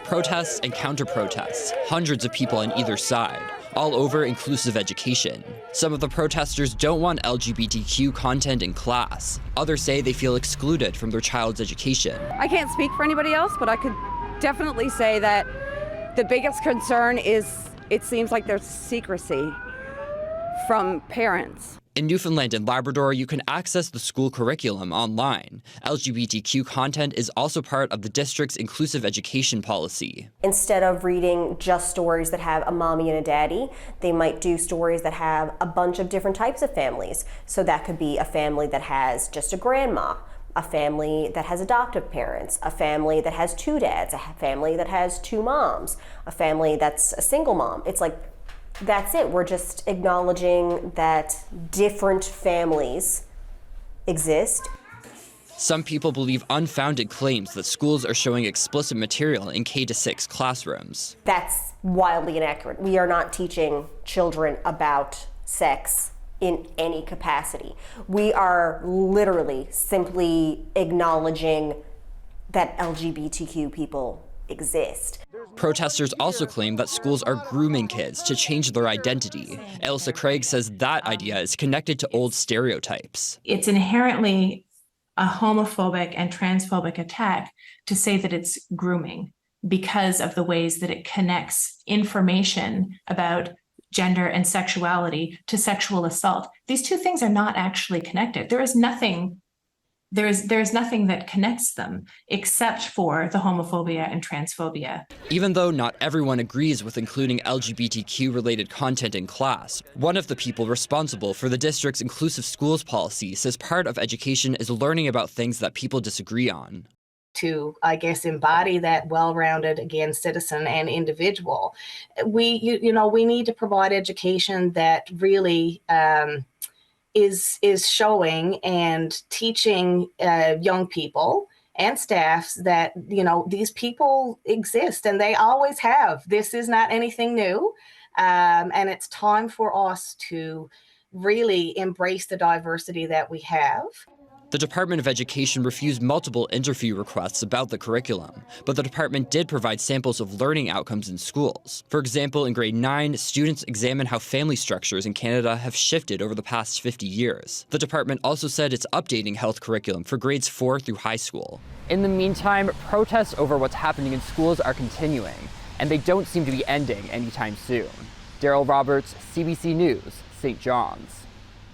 Protests and counter-protests, hundreds of people on either side, all over inclusive education. Some of the protesters don't want LGBTQ content in class. Others say they feel excluded from their child's education. I can't speak for anybody else, but I could definitely say that the biggest concern is it seems like there's secrecy from parents. In Newfoundland and Labrador, you can access the school curriculum online. LGBTQ content is also part of the district's inclusive education policy. Instead of reading just stories that have a mommy and a daddy, they might do stories that have a bunch of different types of families. So that could be a family that has just a grandma, a family that has adoptive parents, a family that has two dads, a family that has two moms, a family that's a single mom. It's like, that's it. We're just acknowledging that different families exist. Some people believe unfounded claims that schools are showing explicit material in K-6 classrooms. That's wildly inaccurate. We are not teaching children about sex in any capacity. We are literally simply acknowledging that LGBTQ people exist. Protesters also claim that schools are grooming kids to change their identity. Ailsa Craig says that idea is connected to old stereotypes. It's inherently a homophobic and transphobic attack to say that it's grooming because of the ways that it connects information about gender and sexuality to sexual assault. These two things are not actually connected. There is nothing that connects them except for the homophobia and transphobia. Even though not everyone agrees with including LGBTQ-related content in class, one of the people responsible for the district's inclusive schools policy says part of education is learning about things that people disagree on. To, I guess, embody that well-rounded, again, citizen and individual. We need to provide education that really is showing and teaching young people and staffs that, these people exist and they always have. This is not anything new. And it's time for us to really embrace the diversity that we have. The Department of Education refused multiple interview requests about the curriculum, but the department did provide samples of learning outcomes in schools. For example, in grade 9, students examine how family structures in Canada have shifted over the past 50 years. The department also said it's updating health curriculum for grades 4 through high school. In the meantime, protests over what's happening in schools are continuing, and they don't seem to be ending anytime soon. Darrell Roberts, CBC News, St. John's.